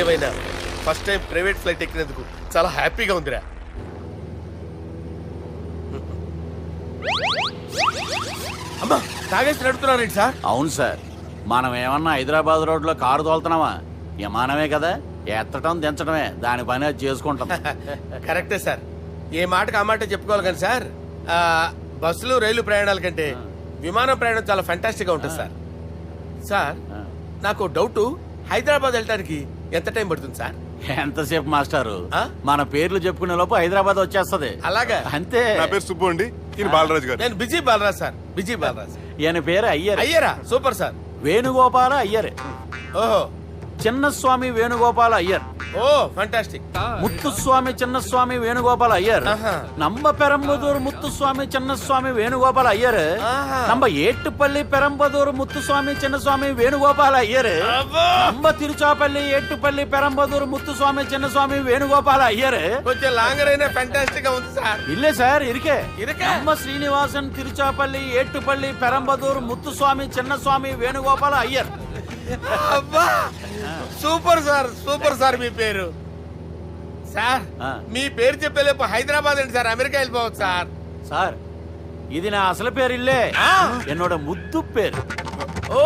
ఏదేమైనా first time private flight ఎక్కినందుకు చాలా హ్యాపీగా ఉందిరా. అమ్మా తాగేసి నడుపుతున్నారేంటి సార్? అవును సార్, మనం ఏమన్నా హైదరాబాద్ రోడ్లో కారు తోలుతున్నామా? విమానమే కదా, ఎత్తటం దించడమే దాని పని అది చేసుకుంటాం. కరెక్టే సార్, ఏ మాటకు ఆ మాట చెప్పుకోవాలి కానీ సార్, బస్సులు రైలు ప్రయాణాల కంటే విమానం ప్రయాణం చాలా ఫ్యాంటాస్టిక్గా ఉంటుంది సార్. సార్ నాకు డౌట్, హైదరాబాద్ వెళ్ళడానికి ఎంత టైం పడుతుంది సార్? ఎంతసేపు మాస్టారు, మన పేర్లు చెప్పుకునే లోపు హైదరాబాద్ వచ్చేస్తది. అలాగా? అంతే. నా పేరు సుబ్బు అండి, ఈయన బాలరాజు గారు. నేను busy Balaraj sir, busy Balaraj. ఈయన పేరు అయ్యర్. అయ్యరా? Super sir. వేణుగోపాల అయ్యర్. ఓహో. చిన్నస్వామి వేణుగోపాల అయ్యర్. Oh fantastic. ముత్తుస్వామి చిన్నస్వామి వేణుగోపాల అయ్యర్. நம்ம பெரம்பதூர் முத்துசுவாமி சின்னசுவாமி வேணுகோபால ஐயர். நம்ம ஏட்டுப்பள்ளி பெரம்பதூர் முத்துசுவாமி சின்னசுவாமி வேணுகோபால ஐயர். நம்ம திருச்சாப்பள்ளி ஏட்டுப்பள்ளி பெரம்பதூர் முத்துசுவாமி சின்னசுவாமி வேணுகோபால ஐயர். కొంచెం లాంగర్ అయినా ఫ్యాంటాస్టిక్ గా ఉంది సార్. இல்ல சார், இருக்கே. நம்ம ஸ்ரீனிவாசன் திருச்சாப்பள்ளி ஏட்டுப்பள்ளி பெரம்பதூர் முத்துசுவாமி சின்னசுவாమి వేణుగోపాల అయ్యర్. అబ్బా సూపర్ సార్, సూపర్ సార్. మీ పేరు సార్, మీ పేరు చెప్పేలేపు హైదరాబాద్ అండి సార్, అమెరికా వెళ్ళిపోవచ్చు సార్. సార్ ఇది నా అసలు పేరు ఇల్లే, என்னோட ముద్దు పేరు. ఓ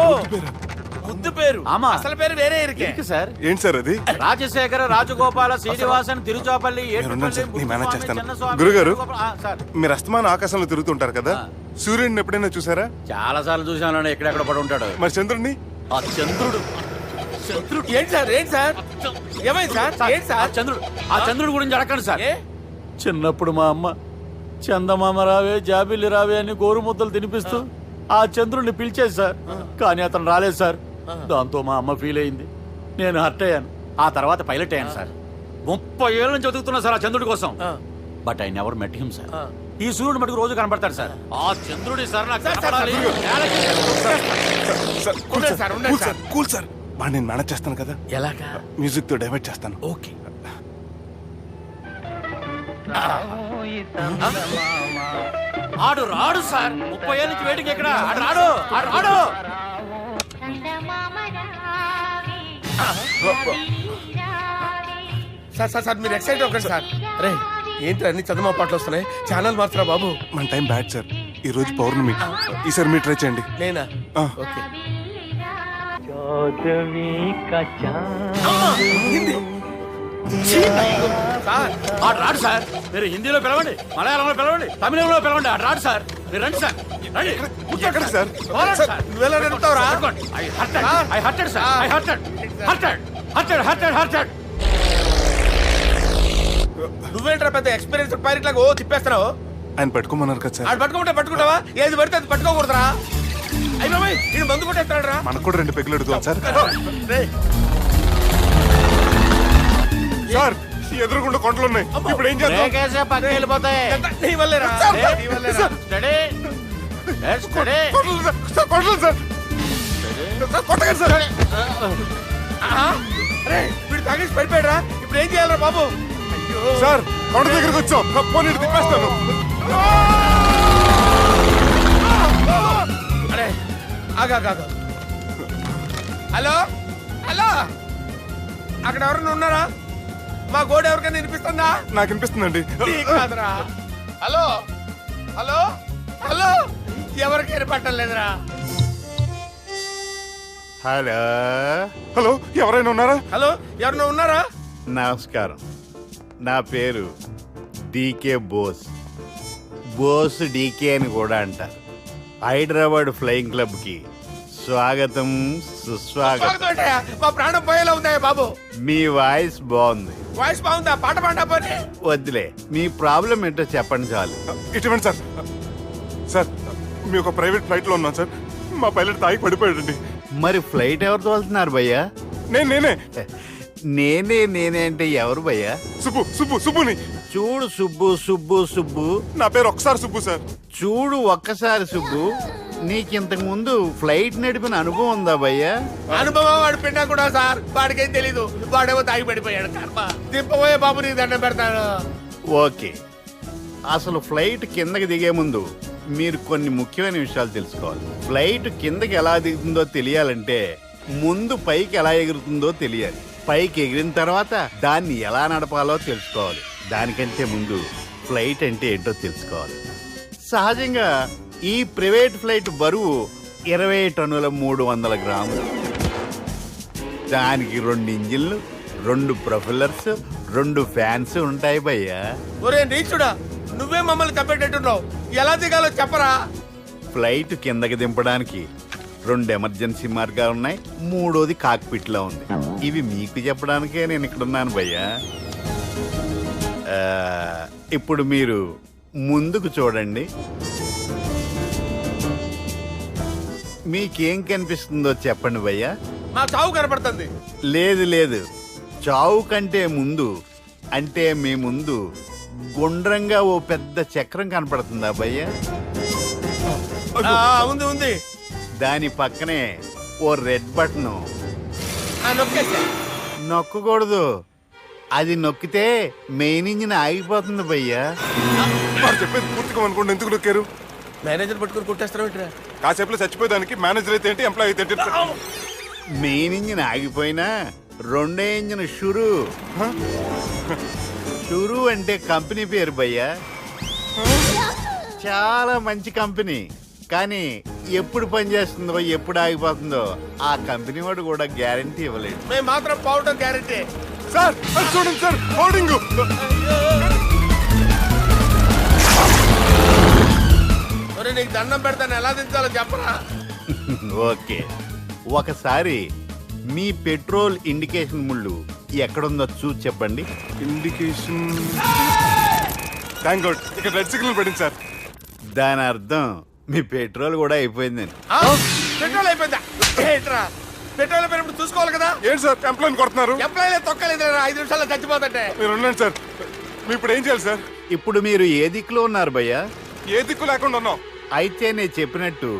ముద్దు పేరు. ఆమా, అసలు పేరు వేరే ఇరుకే సార్. ఏంటి సార్ అది? రాజశేఖర రాజగోపాల శ్రీనివాసన్ తిరుచాపల్లి. గురుగారు, మీరు అస్తమానం ఆకాశంలో తిరుగుతుంటారు కదా, సూర్యుడిని ఎప్పుడైనా చూసారా? చాలా సార్లు చూసాను, ఎక్కడెక్కడ పడి ఉంటాడు. మరి చంద్రుడిని? ఆ చంద్రుడు. ఏంటి సార్, ఏంటి సార్, ఏమైంది సార్? ఏంటి సార్? ఆ చంద్రుడు గురించి అడగండి సార్. చిన్నప్పుడు మా అమ్మ చందమామ రావే జాబిల్లి రావే అని గోరు ముద్దలు తినిపిస్తూ ఆ చంద్రుడిని పిలిచేది సార్, కానీ అతను రాలేదు సార్. దాంతో మా అమ్మ ఫీల్ అయింది, నేను హర్ట్ అయ్యాను. ఆ తర్వాత పైలట్ అయ్యాను సార్. 30 ఏళ్ళ నుంచి చదువుతున్నా సార్ ఆ చంద్రుడి కోసం. But I never met him sir. ఈ సూర్యుడు మటుకు రోజు కనపడతాడు సార్. ఆ చంద్రుడి సార్ నాకు కూల్ సార్, నేను మేనేజ్ చేస్తాను కదా. ఎలాగా? మ్యూజిక్ తో డైవర్ట్ చేస్తాను. ఓకే. ఆడు రాడు సార్, 30 ఏళ్ళ నుంచి వెయిటింగ్. ఎక్కడ ఆడు రాడు, ఆడు రాడు. సార్ సార్ సార్ మీరు ఎక్సైట్ అవ్వకండి సార్. రే ఏంటి అన్ని చదువు పాటలు వస్తున్నాయి, ఛానల్ మాత్రం బాబు. మన టైం బ్యాడ్ సార్, ఈ రోజు పౌర్ణమి. ఈసారి మీరు ట్రై చేయండి. నేనా? ఓకే. ఆడు రాడు సార్, మీరు హిందీలో పిలవండి, మలయాళంలో పిలవండి, తమిళంలో పిలవండి, ఆడు రాడు సార్. మీరు రండి సార్, రండి. ఎక్కడ సార్? నువ్వేంట్రా పెద్ద ఎక్స్పీరియన్స్ పైరెట్ లాగా ఓ తిప్పేస్తున్నావు? ఆయన పట్టుకోమన్నారు కదా సార్. ఆడు పట్టుకుంటావా? ఏది పడితే అది పట్టుకోకూడదురా. అయ్యి బాబాయ్, ఇది మందు కొట్టేస్తాడు రా. మనకు కూడా 2 పెగ్గులు అడుగుతాం సార్. సార్ ఎదురుగుండా కొండలు ఉన్నాయి, ఇప్పుడు ఏం చేద్దాం? పక్కకి వెళ్ళిపోతాయి. నీ వల్లేరా? వీడు తాగేసి పడిపోయాడురా, ఇప్పుడు ఏం చేయాలరా బాబు? సార్ కొండ దగ్గరకు వచ్చాం, పోనీ తిప్పేస్తాను. అరే ఆగా. హలో హలో, అక్కడ ఎవరైనా ఉన్నారా? మా గోడ ఎవరికైనా వినిపిస్తుందా? నాకు వినిపిస్తుందండి. కాదురా. హలో హలో హలో, ఎవరికి వినపట్టలేదురా. హలో హలో, ఎవరైనా ఉన్నారా? హలో, ఎవరైనా ఉన్నారా? నమస్కారం, నా పేరు డీకే బోస్. బోస్ డీకే అని కూడా అంటారు. హైదరాబాద్ ఫ్లయింగ్ క్లబ్ కి స్వాగతం, సుస్వాగతం. మా ప్రాణం పోయేలా ఉందా బాబు? మీ వాయిస్ బాగుంది. వాయిస్ బాగుందా? పాట పాడా పోనీ. వద్దులే, మీ ప్రాబ్లం ఏంటో చెప్పండి చాలు. ఇటువంటి సార్, సార్ మీ ఒక ప్రైవేట్ ఫ్లైట్ లో ఉన్నాం సార్, మా పైలట్ తాగి పడిపోయాడండి. మరి ఫ్లైట్ ఎవరు తోలుతున్నారు భయ్యా? నేనే అంటే ఎవరు భయ్యా? సుబ్బుని. చూడు సుబ్బు, నా పేరు ఒకసారి సుబ్బు సార్. చూడు ఒక్కసారి సుబ్బు, నీకింతకు ముందు ఫ్లైట్ నడిపిన అనుభవం ఉందా భయ్యా? అనుభవం వాడిపోయినా కూడా సార్, వాడికేం తెలీదు. వాడేమో తాగి పడిపోయాడు. దింపబోయే బాబు నీకు దండం పెడతాను. ఓకే, అసలు ఫ్లైట్ కిందకి దిగే ముందు మీరు కొన్ని ముఖ్యమైన విషయాలు తెలుసుకోవాలి. ఫ్లైట్ కిందకి ఎలా దిగుతుందో తెలియాలంటే ముందు పైకి ఎలా ఎగురుతుందో తెలియాలి. పైకి ఎగిరిన తర్వాత దాన్ని ఎలా నడపాలో తెలుసుకోవాలి. దానికంటే ముందు ఫ్లైట్ అంటే ఏంటో తెలుసుకోవాలి. సహజంగా ఈ ప్రైవేట్ ఫ్లైట్ బరువు 20 టన్నుల 300 గ్రాములు. దానికి 2 ఇంజిన్లు, 2 ప్రొఫెల్లర్స్, 2 ఫ్యాన్స్ ఉంటాయి భయ్యా. ఒరే నీచుడా, నువ్వే మమ్మల్ని తప్పేటట్టున్నావు. ఎలా దిగాలో చెప్పరా? ఫ్లైట్ కిందకి దింపడానికి 2 ఎమర్జెన్సీ మార్గాలు ఉన్నాయి. 3వది కాక్పిట్ లో ఉంది. ఇవి మీకు చెప్పడానికే నేను ఇక్కడ ఉన్నాను భయ్యా. ఇప్పుడు మీరు ముందుకు చూడండి. మీకేం కనిపిస్తుందో చెప్పండి భయ్యా. మా చావు కనపడుతుంది. లేదు లేదు, చావు కంటే ముందు అంటే మీ ముందు గుండ్రంగా ఓ పెద్ద చక్రం కనపడుతుందా భయ్యా? ఉంది ఉంది. దాని పక్కనే ఓ రెడ్ బటన్. నొక్కేసా. నొక్కకూడదు. అది నొక్కితే మెయిన్ ఇంజిన్ ఆగిపోతుంది భయ్యా. వాడు చెప్పేది పూర్తిగా అనుకోండి. ఎందుకు నొక్కారు? మేనేజర్ పట్టుకుని కొట్టేస్తారా ఏంట్రా? కాసేపులో చచ్చిపోయేదానికి మేనేజర్ అయితే ఏంటి, ఎంప్లాయ్ అయితే ఏంటి? మెయిన్ ఇంజిన్ ఆగిపోయినా 2వ ఇంజిన్ షురు. షురు అంటే కంపెనీ పేరు భయ్యా. చాలా మంచి కంపెనీ. కానీ ఎప్పుడు పనిచేస్తుందో ఎప్పుడు ఆగిపోతుందో ఆ కంపెనీ వాడు కూడా గ్యారంటీ ఇవ్వలేడు. మేము మాత్రం పోవటం గ్యారంటీ. సార్ అది చూడండి సార్, హోర్డింగ్. ఒరే నీకు దండం పెడతాను, ఎలా దించాలో చెప్పరా? ఓకే, ఒకసారి మీ పెట్రోల్ ఇండికేషన్ ముళ్ళు ఎక్కడుందో చూసి చెప్పండి. ఇండికేషన్. థ్యాంక్ గాడ్, ఇక్కడ రెడ్ సిగ్నల్ పడింది సార్. దాని అర్థం మీ పెట్రోల్ కూడా అయిపోయిందని. పెట్రోల్ అయిపోయిందా? ఏంట్రా, పెట్రోల్ అయిపోయినప్పుడు చూసుకోవాలి కదా. ఏంటి సార్ ఎంప్లాయ్ కొడుతున్నారు? ఎంప్లాయీ తొక్కలేదు, 5 నిమిషాల్లో చచ్చిపోతుంటే. మీరు ఉండండి సార్. మీరు ఇప్పుడు ఏం చేయాలి సార్? ఇప్పుడు మీరు ఏ దిక్కులో ఉన్నారు భయ్యా? ఏ దిక్కు లేకుండా ఉన్నాం. అయితే నేను చెప్పినట్టు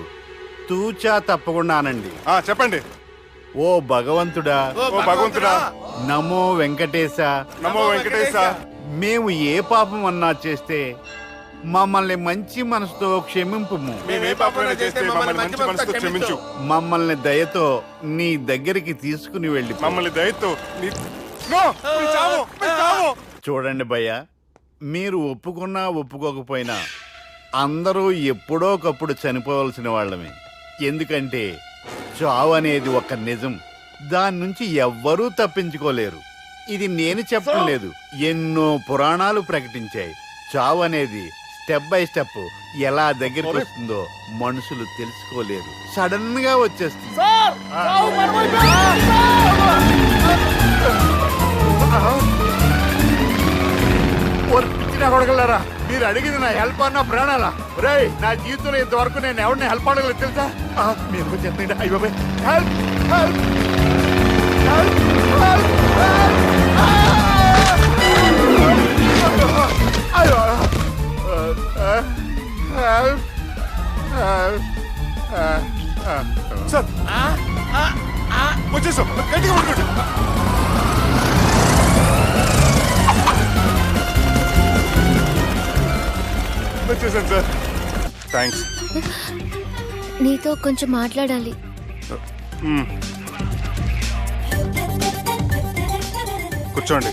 తూచా తప్పకుండా అనండి. చెప్పండి. ఓ భగవంతుడా, ఓ భగవంతుడా, నమో వెంకటేశ, నమో వెంకటేశ. మేము ఏ పాపం అన్నా చేస్తే మమ్మల్ని మంచి మనసుతో క్షమింపుము. మేము ఏ పాపమైనా చేస్తే మమ్మల్ని మంచి మనసుతో క్షమించు. మమ్మల్ని దయతో నీ దగ్గరికి తీసుకుని వెళ్ళి మమ్మల్ని దయతో నో, మీ చావు, మీ చావు. చూడండి భయ్యా, మీరు ఒప్పుకున్నా ఒప్పుకోకపోయినా అందరూ ఎప్పుడో ఒకప్పుడు చనిపోవలసిన వాళ్ళమే. ఎందుకంటే చావు అనేది ఒక నిజం. దాని నుంచి ఎవ్వరూ తప్పించుకోలేరు. ఇది నేను చెప్పడం లేదు, ఎన్నో పురాణాలు ప్రకటించాయి. చావు అనేది స్టెప్ బై స్టెప్ ఎలా దగ్గరికి వస్తుందో మనుషులు తెలుసుకోలేరు. సడన్ గా వచ్చేస్తుంది. కొడగలరా, మీరు అడిగింది నా హెల్ప్ అన్న ప్రాణాలా? రే, నా జీవితంలో ఇంతవరకు నేను ఎవరిని హెల్ప్ అడగలేదు తెలుసా? మీరు చెప్పండి. అయ్యో హెల్ప్, హెల్ప్, హెల్ప్, అయ్యో, సార్ వచ్చేసాం, గట్టిగా పట్టుకోండి. వచ్చేసాను సార్. థ్యాంక్స్. నీతో కొంచెం మాట్లాడాలి. కూర్చోండి.